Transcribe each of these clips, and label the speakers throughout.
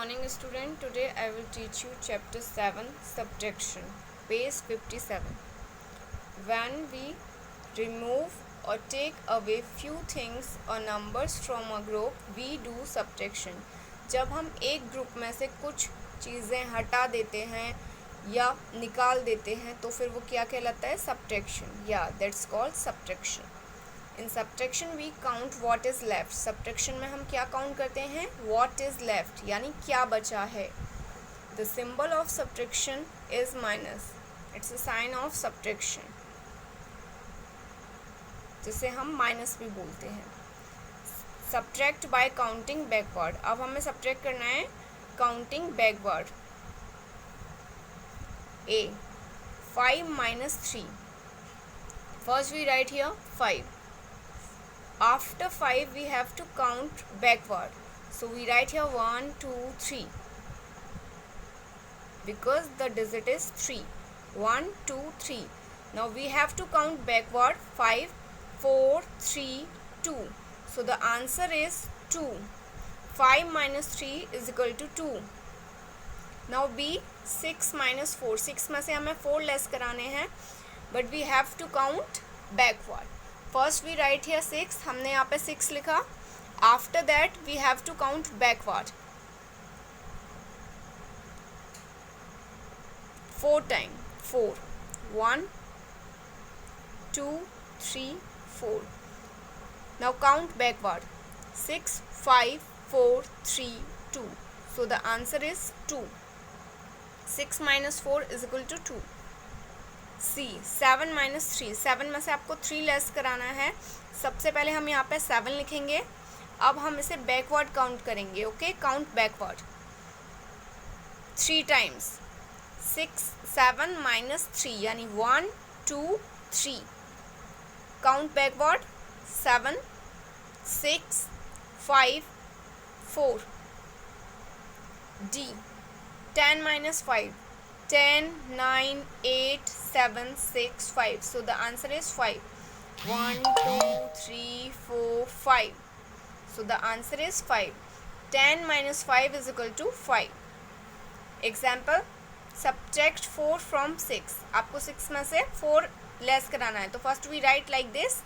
Speaker 1: morning student. Today I will teach you chapter 7 subtraction, page 57. When we remove or take away few things or numbers from a group, we do subtraction. जब हम एक group में से कुछ चीज़ें हटा देते हैं या निकाल देते हैं तो फिर वो क्या कहलाता है? subtraction. Yeah, that's called subtraction. In subtraction we count what is left. Subtraction में हम क्या काउंट करते हैं? व्हाट इज़ लेफ्ट, यानी क्या बचा है. The symbol of subtraction is minus. It's a sign of subtraction, जिसे हम माइनस भी बोलते हैं. Subtract by counting backward. अब हमें सब्ट्रैक्ट करना है counting backward. A 5 minus 3. First we write here 5. After 5 we have to count backward, so we write here 1 2 3 because the digit is 3. 1 2 3. Now we have to count backward 5 4 3 2, so the answer is 2. 5 minus 3 is equal to 2. Now B 6 minus 4. 6 में से हमें 4 less कराने हैं, but we have to count backward. First we write here 6. हमने यहाँ पे 6 लिखा. After that we have to count backward 4 time. 4 1 2 3 4. Now count backward 6 5 4 3 2, so the answer is 2. 6 minus 4 is equal to 2. C 7 minus 3. 7 में से आपको 3 less कराना है. सबसे पहले हम यहाँ पे 7 लिखेंगे. अब हम इसे बैकवर्ड काउंट करेंगे. Okay, count backward 3 times. 6 7 minus 3 यानी 1 2 3. Count backward 7 6 5 4. D 10 minus 5. 10 9 8 7 6 5, so the answer is 5. 1 2 3 4 5, so the answer is 5. 10 minus 5 is equal to 5. Example, subtract 4 from 6. आपको 6 में से 4 लेस कराना है, तो first we write like this,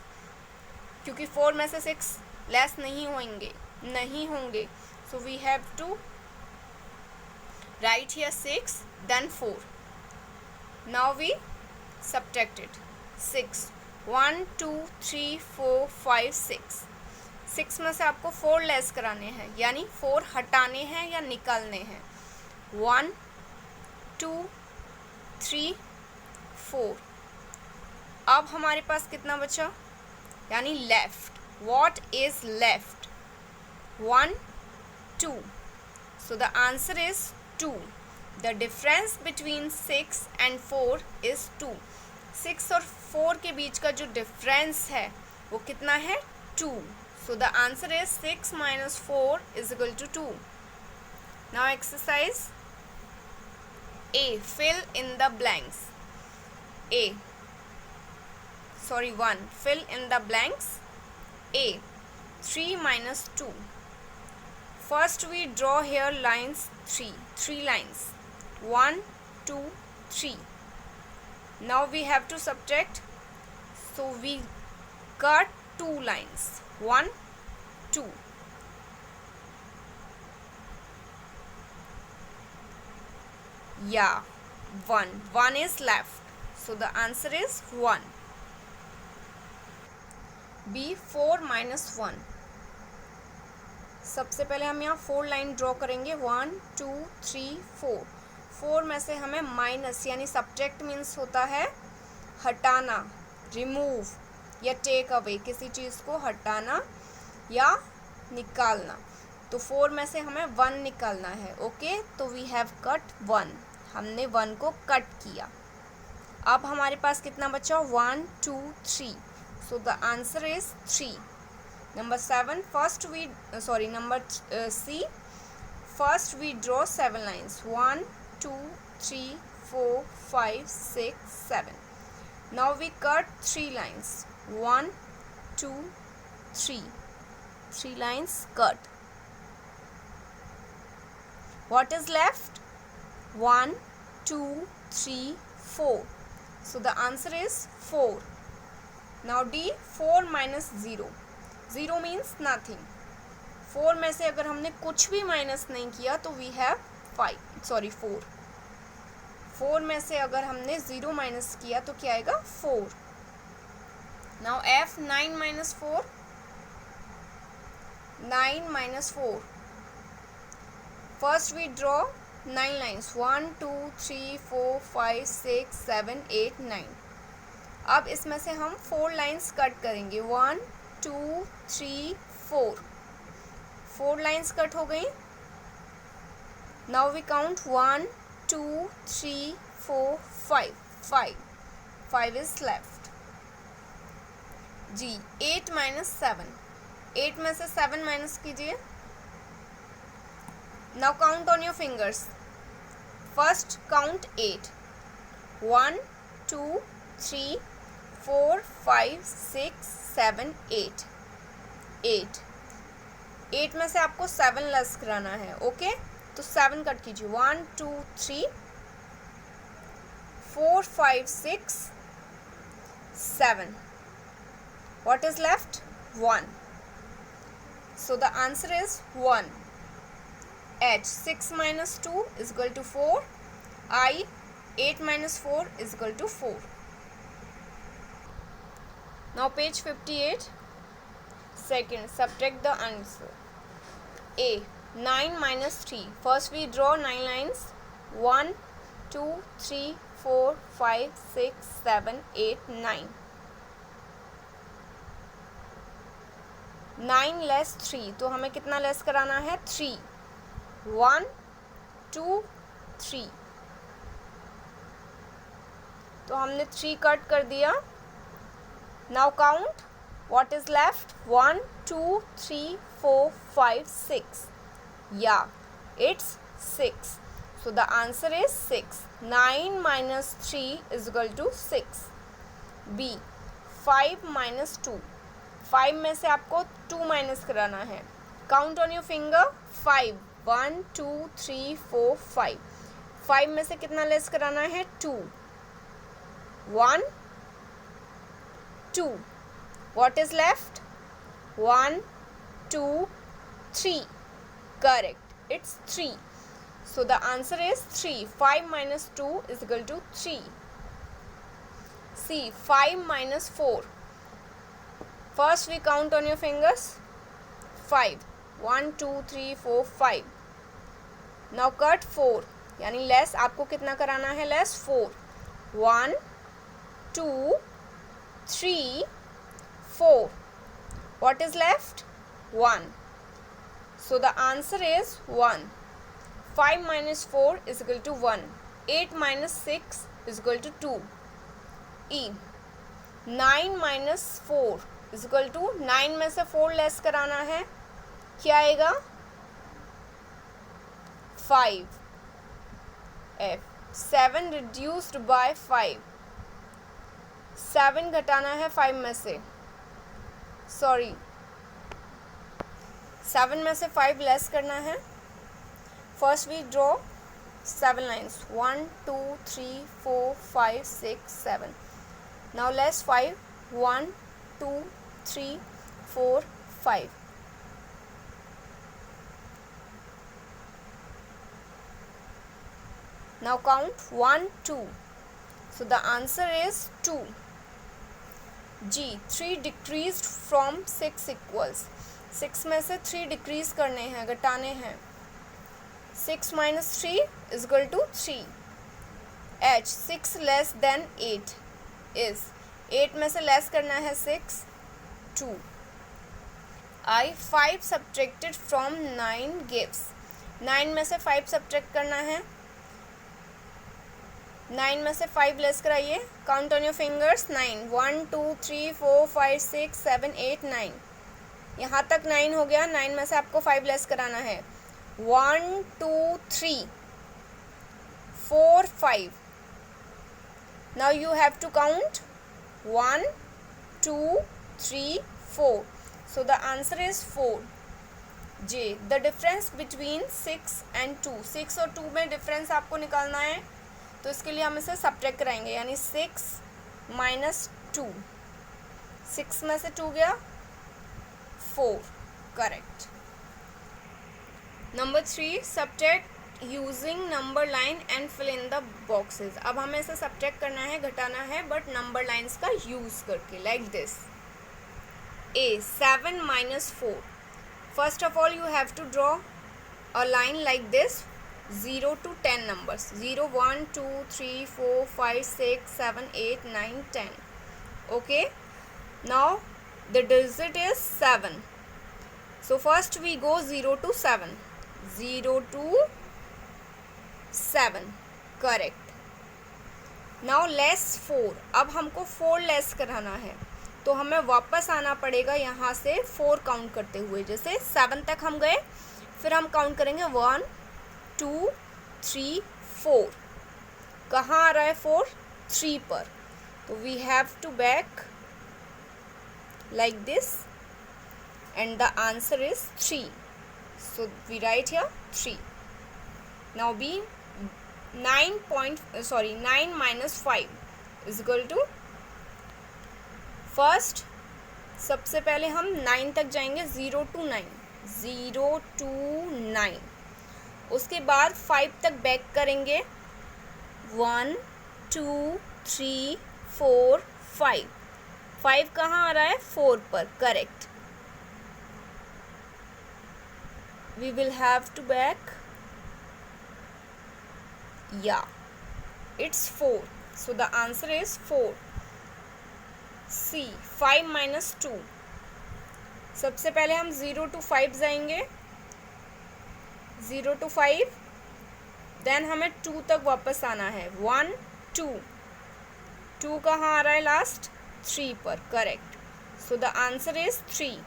Speaker 1: क्योंकि 4 में से 6 लेस नहीं होंगे, so we have to write here 6 then 4. Now we subtract it. 6 1 2 3 4 5 6. 6 में से आपको 4 लेस कराने हैं, यानी 4 हटाने हैं या निकालने हैं. 1 2 3 4. अब हमारे पास कितना बचा, यानी left. What is left? 1 2, so the answer is 2. The difference between 6 and 4 is 2. 6 और 4 के बीच का जो डिफरेंस है वो कितना है? 2. So the answer is 6 minus 4 is equal to 2. Now exercise A. Fill in the blanks. 1. Fill in the blanks. A. 3 minus 2. First we draw here lines 3 lines. 1 2 3. Now we have to subtract, so we cut 2 lines. 1 2. Yeah, 1 is left, so the answer is 1. B 4 minus 1. सबसे पहले हम यहाँ 4 line draw करेंगे. 1 2 3 4. 4 में से हमें minus, यानी subtract means होता है हटाना, रिमूव या टेक अवे, किसी चीज़ को हटाना या निकालना. तो 4 में से हमें 1 निकालना है. ओके, तो वी हैव कट 1. हमने 1 को कट किया. अब हमारे पास कितना बचा? 1 2 3, सो the answer is 3. Number 7. Number C. First we draw 7 lines. 1 2 3 4 5 6 7. Now we cut 3 lines. 1 2 3. 3 lines cut. What is left? 1, 2, 3, 4. So the answer is 4. Now D, 4 minus 0. 0 means nothing. 4 में से अगर हमने कुछ भी माइनस नहीं किया तो we have 4. 4 में से अगर हमने 0 माइनस किया तो क्या आएगा? 4. Now F, 9 minus 4. 9 minus 4. First we draw 9 lines. 1, 2, 3, 4, 5, 6, 7, 8, 9. अब इसमें से हम 4 लाइन्स कट करेंगे. 1, 2, 3, 4. 4 लाइन्स कट हो गई. Now we count 1, 2, 3, 4, 5. 5 is left. G, 8 minus 7. 8 में से 7 माइनस कीजिए. Now count on your fingers. First count 8. 1, 2, 3, 4, 5, 6, 7, 8. 8. 8 में से आपको 7 लेस कराना है. ओके, तो 7 कट कीजिए. 1, 2, 3, 4, 5, 6, 7. What is left? 1. So the answer is 1. H, 6 minus 2 is equal to 4. I, 8 minus 4 is equal to 4. Now page 58. Second, subtract the answer. A, 9 minus 3. First we draw 9 lines. 1, 2, 3, 4, 5, 6, 7, 8, 9. 9 less 3, तो हमें कितना less कराना है? 3. 1, 2, 3. तो हमने 3 cut कर दिया. Now count what is left. 1, 2, 3, 4, 5, 6. या, it's 6. So the answer is 6. 9 minus 3 is equal to 6. B, 5 minus 2. 5 में से आपको 2 माइनस कराना है. Count on your finger. 5. 1, 2, 3, 4, 5. 5 में से कितना लेस कराना है? 2. 1, 2. What is left? 1, 2, 3. Correct. It's 3. So the answer is 3. 5 minus 2 is equal to 3. C, 5 minus 4. First we count on your fingers. 5. 1, 2, 3, 4, 5. Now cut 4, यानी लेस आपको कितना कराना है? Less 4. 1, 2, 3, 4. What is left? 1. So the answer is 1. 5 minus 4 is equal to 1. 8 minus 6 is equal to 2. E, 9 minus 4 is equal to 9 में से 4 less कराना है. क्या आएगा? 5. F, 7 reduced by 5. 7 घटाना है 5 में से. सॉरी, 7 में से 5 लेस करना है. First we draw 7 lines. 1, 2, 3, 4, 5, 6, 7. Now less 5. 1, 2, 3, 4, 5. Now count 1, 2. So the answer is 2. G, 3 decreased from 6 equals. 6 में से 3 डिक्रीज करने हैं, घटाने हैं. 6 minus 3 is equal to 3. H, 6 less than 8 is. 8 में से लेस करना है 6. 2. I, 5 subtracted from 9 gives. 9 में से 5 सब्ट्रैक्ट करना है. 9 में से 5 लेस कराइए. Count on your fingers. 9. 1, 2, 3, 4, 5, 6, 7, 8, 9. यहाँ तक 9 हो गया. 9 में से आपको 5 लेस कराना है. 1, 2, 3, 4, 5. Now you have to count 1, 2, 3, 4. So the answer is 4. J the difference between 6 and 2, 6 और 2 में डिफरेंस आपको निकालना है, तो इसके लिए हम इसे सब्ट्रैक्ट कराएंगे, यानी 6 माइनस 2, 6 में से 2 गया 4, correct. Number 3, subtract using number line and fill in the boxes. अब हमें इसे सब्ट्रैक्ट करना है, घटाना है, बट नंबर लाइन्स का यूज करके, like this. A 7 minus 4, first of all you have to draw a line like this, 0 to 10 numbers, 0 1 2 3 4 5 6 7 8 9 10, okay. Now the digit is 7, so first we go 0 to 7, 0 to 7, correct. Now less 4, अब हमको 4 less कराना है, तो हमें वापस आना पड़ेगा यहाँ से 4 काउंट करते हुए, जैसे 7 तक हम गए, फिर हम काउंट करेंगे 1 2 3 4, कहाँ आ रहा है 4, 3 पर, तो we have to back like this and the answer is 3, so we write here 3। Now B 9 minus 5 is equal to, first सबसे पहले हम 9 तक जाएंगे, 0 to 9, 0 to 9, उसके बाद 5 तक बैक करेंगे, 1 2 3 4 5, 5 कहाँ आ रहा है 4 पर, correct. We will have to back, yeah, it's 4, so the answer is 4। C 5 minus 2, सबसे पहले हम 0 to 5 जाएंगे, 0 to 5, देन हमें 2 तक वापस आना है, 1 2, 2 कहाँ आ रहा है लास्ट, 3 पर, correct, so the answer is 3।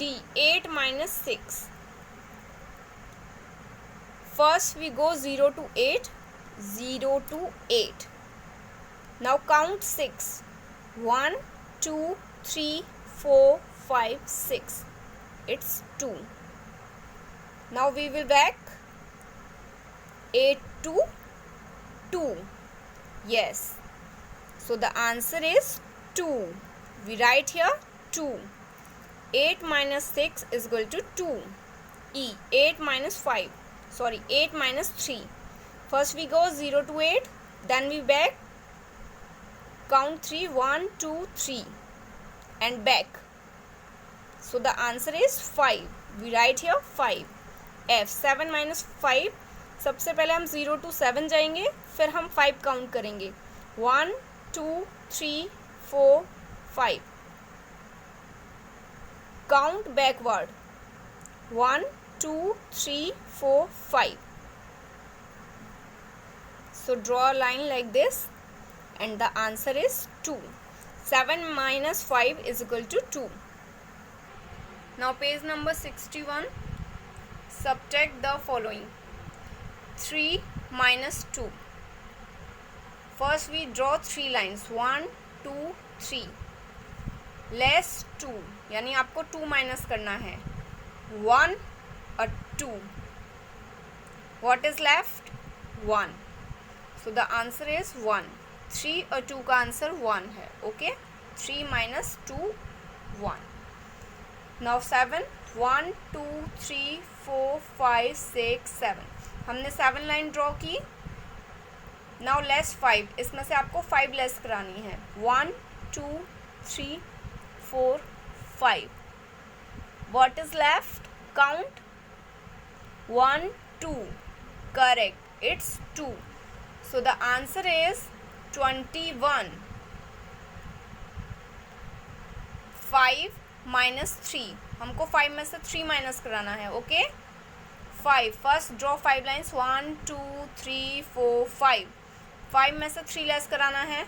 Speaker 1: D 8 minus 6, first we go 0 to 8, 0 to 8, now count 6, 1 2 3 4 5 6, it's 2, now we will back 8 to 2, yes, so the answer is 2, we write here 2, 8 minus 6 is equal to 2, E 8 minus 5, 8 minus 3, first we go 0 to 8, then we back, count 3, 1 2 3 and back, so the answer is 5, we write here 5। F 7 minus 5, सबसे पहले हम 0 to 7 जाएंगे, फिर हम 5 count करेंगे, 1 2 3 4 5, count backward, 1 2 3 4 5, so draw a line like this and the answer is 2, 7 minus 5 is equal to 2। now page number 61, subtract the following, 3 minus 2, first we draw 3 lines, 1 2 3, less 2, यानी आपको 2 minus करना है, 1 और 2, what is left, 1, so the answer is 1। 3 और 2 का answer 1 है, okay, 3 minus 2 1। now 7, 1 2 3 4 5 6 7, हमने 7 line draw की, now लेस 5, इसमें से आपको 5 लेस करानी है, 1 2 3 4 5, what is left, count 1 2, correct, it's 2, so the answer is 21। 5 minus 3, हमको 5 में से 3 माइनस कराना है, ओके। 5, फर्स्ट ड्रॉ 5 लाइन्स, 1 2 3 4 5, 5 में से 3 लेस कराना है,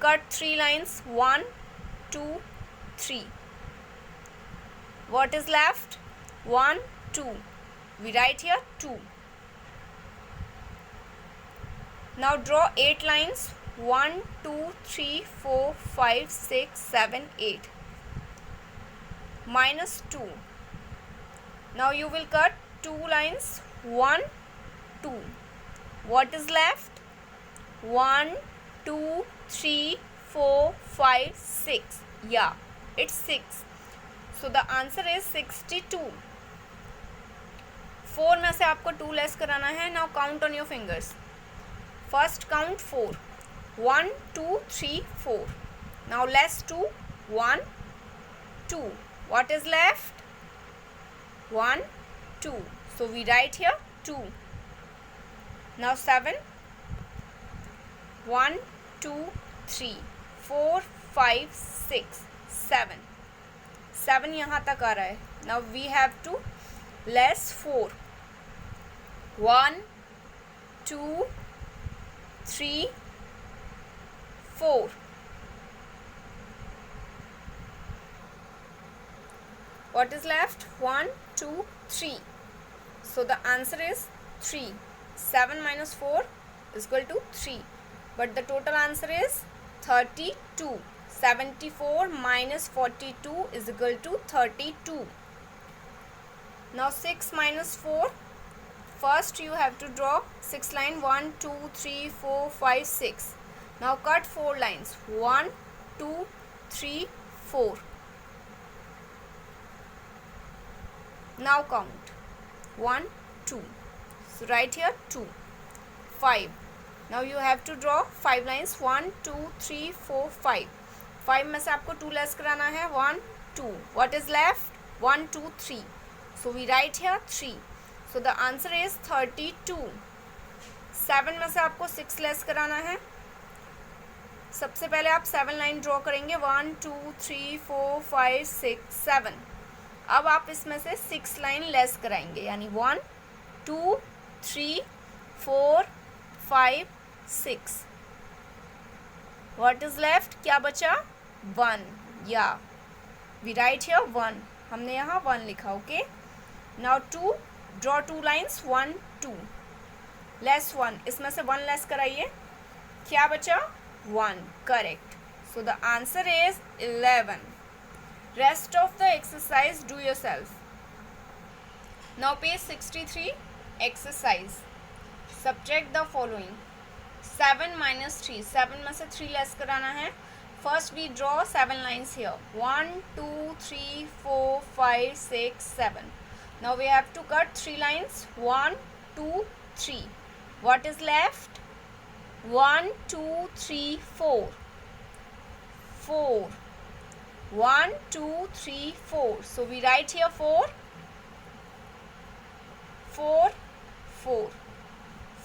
Speaker 1: cut 3 lines, 1 2 3, what is left, 1 2, we write here 2। now draw 8 lines, 1 2 3 4 5 6 7 8, minus 2, Now you will cut 2 lines, 1, 2. What is left? 1, 2, 3, 4, 5, 6. Yeah, it's 6. So the answer is 62. 4 में से आपको 2 less कराना है. Now count on your fingers. First count 4. 1, 2, 3, 4. Now less 2. 1, 2. What is left? 1, 2. So we write here 2. Now 7. 1, 2, 3, 4, 5, 6, 7. 7 यहाँ तक आ रहा है. Now we have to less 4. 1, 2, 3, 4. What is left? 1, 2, 3. So the answer is 3. 7 minus 4 is equal to 3. But the total answer is 32. 74 minus 42 is equal to 32. Now 6 minus 4. First you have to draw 6 line. 1, 2, 3, 4, 5, 6. Now cut 4 lines. 1, 2, 3, 4. Now count 1, 2. So write here 2. 5. Now you have to draw 5 lines. 1, 2, 3, 4, 5. 5 में से आपको 2 less कराना है. 1, 2. What is left? 1, 2, 3. So we write here 3. So the answer is 32. 7 में से आपको 6 less कराना है. सबसे पहले आप 7 लाइन ड्रॉ करेंगे. 1, 2, 3, 4, 5, 6, 7. अब आप इसमें से 6 लाइन लेस कराएंगे, यानी 1, 2, 3, 4, 5, 6. What is left? क्या बचा? 1. या we write here 1. हमने यहाँ 1 लिखा. Okay. Now 2. Draw 2 lines. 1, 2. Less 1. इसमें से 1 लेस कराइए. क्या बचा? 1. Correct. So the answer is 11. Rest of the exercise do yourself. Now page 63. Exercise. Subtract the following. 7 minus 3. 7 में से 3 लेस कराना है. First we draw 7 lines here. 1, 2, 3, 4, 5, 6, 7. Now we have to cut 3 lines. 1, 2, 3. What is left? 1, 2, 3, 4. 4. 1, 2, 3, 4. So we write here 4. 4, 4.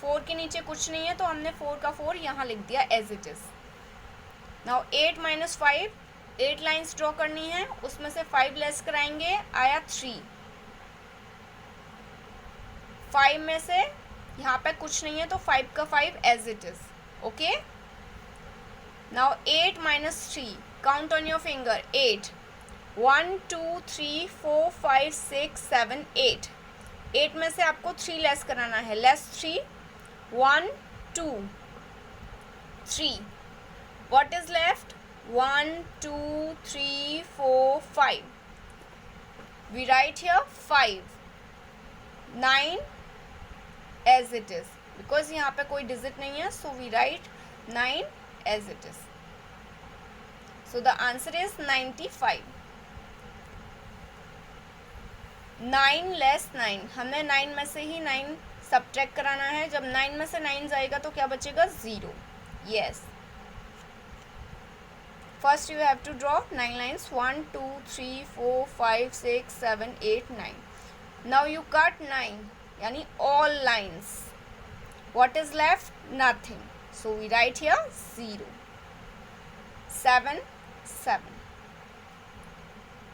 Speaker 1: 4 के नीचे कुछ नहीं है, तो हमने 4 का 4 यहाँ लिख दिया as it is. Now 8 minus 5. 8 lines draw करनी है. उसमें से 5 लेस कराएंगे. आया 3. 5 में से यहाँ पे कुछ नहीं है, तो 5 का 5 as it is. Okay. Now 8 minus 3. Count on your finger. 8. 1, 2, 3, 4, 5, 6, 7, 8. 8 में से आपको 3 लेस कराना है. Less 3. 1, 2, 3. What is left? 1, 2, 3, 4, 5. We write here 5. 9 as it is. Because यहाँ पे कोई digit नहीं है, so we write 9 as it is. So the answer is 95. 9 less 9. हमने 9 में से ही 9 सब्ट्रैक्ट कराना है. जब 9 में से 9 जाएगा तो क्या बचेगा? 0. Yes. First you have to draw 9 lines. 1, 2, 3, 4, 5, 6, 7, 8, 9. Now you cut 9. यानी all lines. What is left? Nothing. So we write here 0. 7, 7.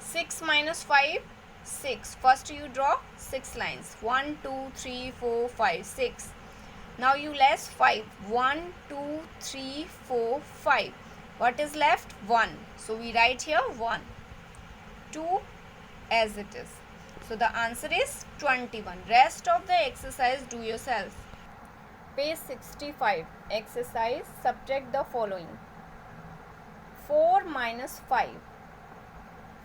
Speaker 1: 6 minus 5, 6. First you draw 6 lines. 1, 2, 3, 4, 5, 6. Now you less 5. 1, 2, 3, 4, 5. What is left? 1. So we write here 1. 2 as it is. So the answer is 21. Rest of the exercise do yourself. Page 65. Exercise. Subtract the following. 4 minus 5.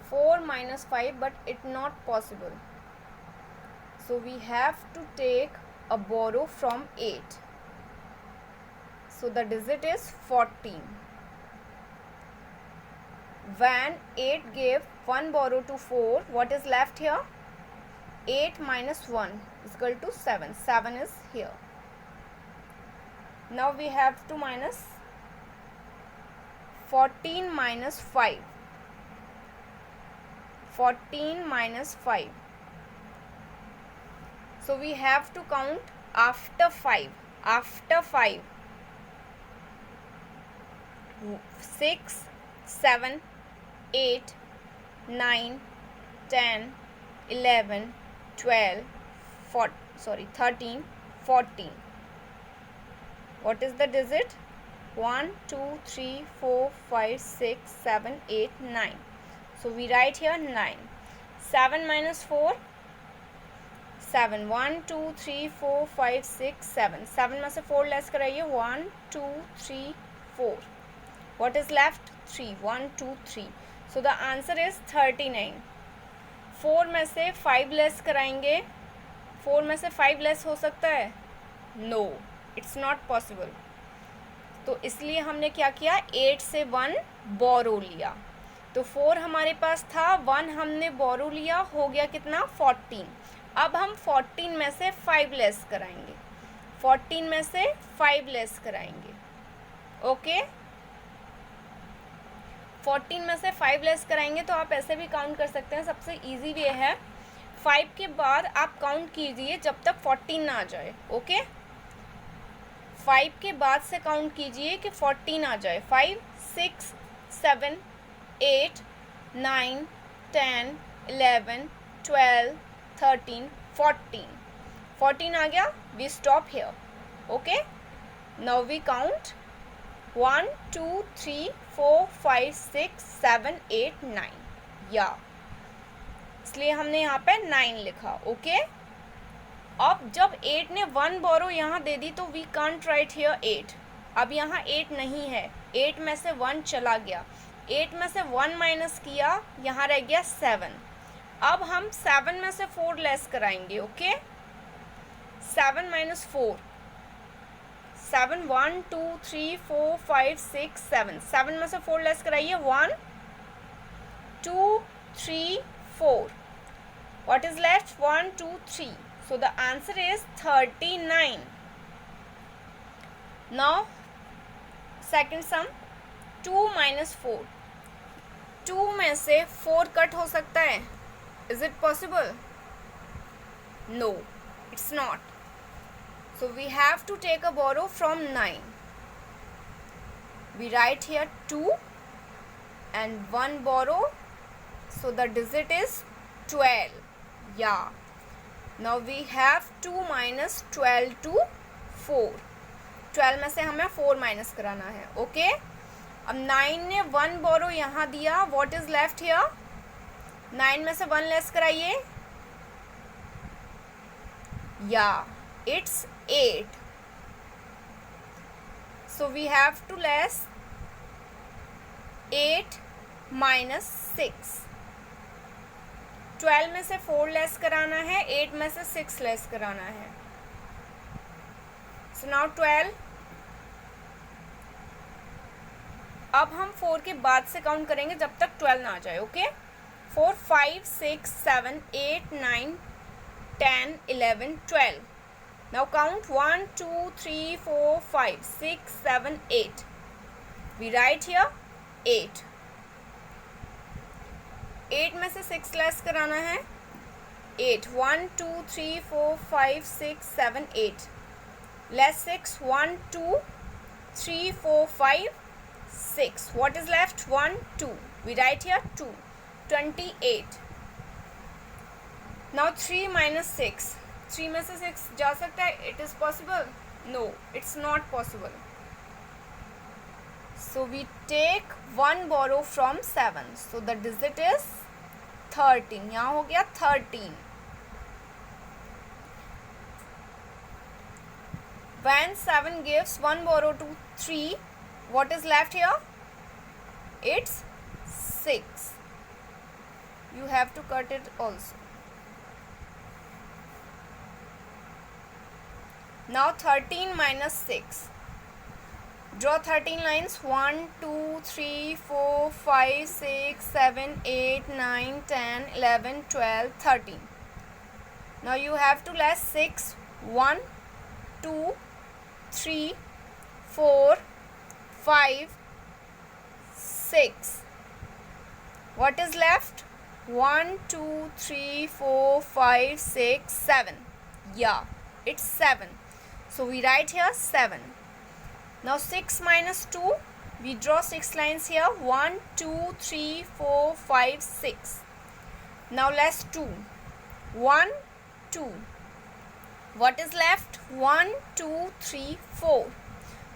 Speaker 1: 4 minus 5, but it not possible. So we have to take a borrow from 8. So the digit is 14. When 8 gave 1 borrow to 4, what is left here? 8 minus 1 is equal to 7. 7 is here. Now we have to minus 14 minus 5. 14 minus 5. So we have to count after 5. After 5. 6, 7, 8, 9, 10, 11, 12, 13, 14. What is the digit? 1, 2, 3, 4, 5, 6, 7, 8, 9. So we write here 9. 7 minus 4, 7. 1, 2, 3, 4, 5, 6, 7. 7 में से 4 less कराइए. 1, 2, 3, 4. What is left? 3. 1, 2, 3. So the answer is 39. 4 में से 5 less कराएंगे. 4 में से 5 less हो सकता है? No, it's not possible. तो इसलिए हमने क्या किया? 8 से 1 बोरो लिया. तो 4 हमारे पास था, 1 हमने बोरो लिया, हो गया कितना? 14. अब हम 14 में से 5 लेस कराएंगे. 14 में से 5 लेस कराएंगे. ओके, 14 में से 5 लेस कराएंगे तो आप ऐसे भी काउंट कर सकते हैं. सबसे इजी वे है, 5 के बाद आप काउंट कीजिए जब तक 14 ना आ जाए. ओके, 5 के बाद से काउंट कीजिए कि 14 आ जाए. 5, 6, 7, 8, 9, 10, 11, 12, 13, 14. 14 आ गया. We stop here. Okay, now we count 1, 2, 3, 4, 5, 6, 7, 8, 9. या इसलिए हमने यहाँ पे 9 लिखा. ओके, अब जब 8 ने 1 बोरो यहाँ दे दी तो वी कांट राइट हियर 8. अब यहाँ 8 नहीं है. 8 में से 1 चला गया. 8 में से 1 माइनस किया, यहाँ रह गया 7. अब हम 7 में से 4 लेस कराएंगे. Okay, 7 minus 4. 7, 1, 2, 3, 4, 5, 6, 7. 7 में से 4 लेस कराइए. 1, 2, 3, 4. What is left? 1, 2, 3. So the answer is 39. Now second sum, 2 minus 4. 2 में से 4 कट हो सकता है. Is it possible? No, it's not. So we have to take a borrow from 9. We write here 2 and 1 borrow. So the digit is 12. Yeah. Now we have 2 minus 12 to 4. 12 में से हमें 4 minus कराना है. Okay, अब 9 ने 1 बोरो यहाँ दिया. What is left here? 9 में से 1 लेस कराइए. या it's 8. So we have to less 8 minus 6. 12 में से 4 लेस कराना है. 8 में से 6 लेस कराना है. So now 12. अब हम 4 के बाद से काउंट करेंगे जब तक 12 ना आ जाए. Okay, 4, 5, 6, 7, 8, 9, 10, 11, 12. Now count 1, 2, 3, 4, 5, 6, 7, 8. We write here 8. 8 में से 6 लेस कराना है. 8, 1, 2, 3, 4, 5, 6, 7, 8. Less 6, 1, 2, 3, 4, 5, 6. What is left? 1, 2. We write here 2. 28. Now 3 minus 6. 3 में से 6 जा सकता है. It is possible? No, it's not possible. So we take 1 borrow from 7. So the digit is 13. यहाँ हो गया 13. When 7 gives 1 borrow to 3, what is left here? It's 6. You have to cut it also. Now 13 minus 6. Draw 13 lines. 1, 2, 3, 4, 5, 6, 7, 8, 9, 10, 11, 12, 13. Now you have to less 6. 1, 2, 3, 4, 5, 6. What is left? 1, 2, 3, 4, 5, 6, 7. Yeah, it's 7. So we write here 7. Now 6 minus 2. We draw 6 lines here. 1, 2, 3, 4, 5, 6. Now less 2. 1, 2. What is left? 1, 2, 3, 4.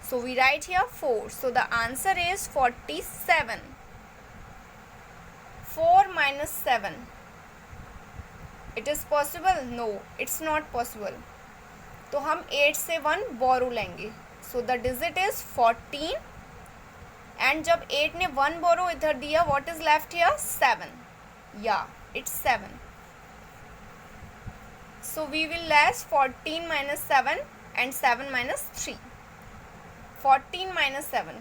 Speaker 1: So we write here 4. So the answer is 47. 4 minus 7. It is possible? No, it's not possible. तो हम 8 से 1 बोरो लेंगे. So the digit is 14. And जब 8 ने 1 बोरो इधर दिया, what is left here? 7. Yeah, it's 7. So we will less 14 minus 7 and 7 minus 3. 14 minus 7.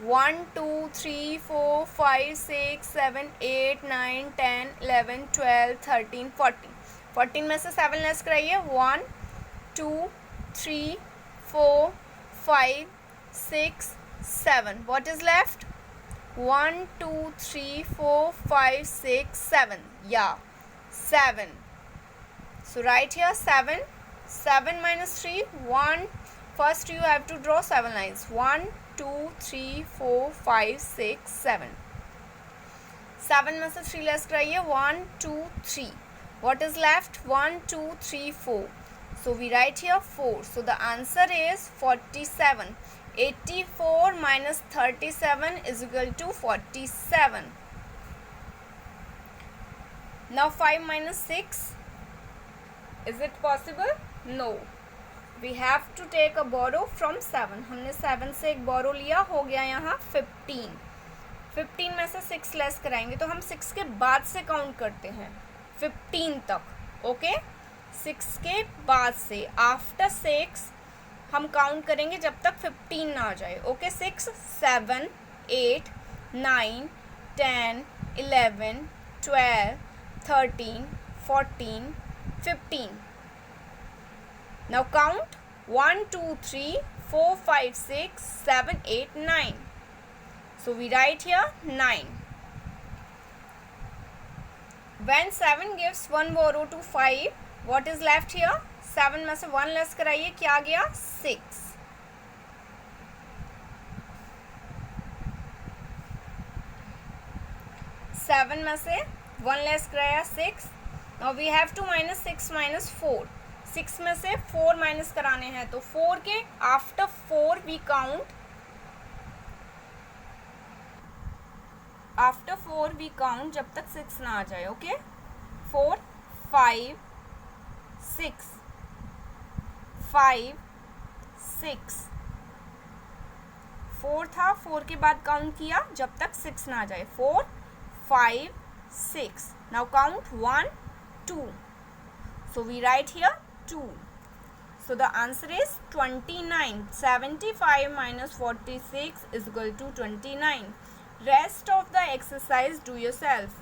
Speaker 1: 1, 2, 3, 4, 5, 6, 7, 8, 9, 10, 11, 12, 13, 14. 14 में से 7 लेस कराइए. 1, 2, 3, 4, 5, 6, 7. What is left? 1, 2, 3, 4, 5, 6, 7. Yeah, 7. So write here 7. 7 minus 3. 1. First you have to draw 7 lines. 1, 2, 3, 4, 5, 6, 7. 7 में से 3 less कराइए. 1, 2, 3. What is left? 1, 2, 3, 4. So we write here 4. So the answer is 47. 84 minus 37 is equal to 47. Now 5 minus 6. Is it possible? No. We have to take a borrow from 7. हमने 7 से एक borrow लिया. हो गया यहाँ 15. 15 में से 6 लेस कराएंगे तो हम 6 के बाद से काउंट करते हैं 15 तक. ओके, 6 के बाद से आफ्टर 6 हम काउंट करेंगे जब तक 15 ना आ जाए. Okay, 6, 7, 8, 9, 10, 11, 12, 13, 14, 15. Now count. 1, 2, 3, 4, 5, 6, 7, 8, 9. So we write here 9. When 7 gives 1 borrow to 5, what is left here? 7 में से 1 लेस कराइए. क्या आ गया? 6. सेवन में से 1 लेस कराया 6. Now we have to minus 6 minus 4. 6 में से 4 माइनस कराने हैं तो 4 के after 4 we count. After 4 we count जब तक 6 ना आ जाए. ओके, 4, 5, 6, 5, 6. 4 था, 4 के बाद काउंट किया जब तक 6 ना आ जाए. 4, 5, 6. Now count 1, 2. So we write here 2. So the answer is 29. 75 minus 46 is equal to 29. Rest of the exercise do yourself.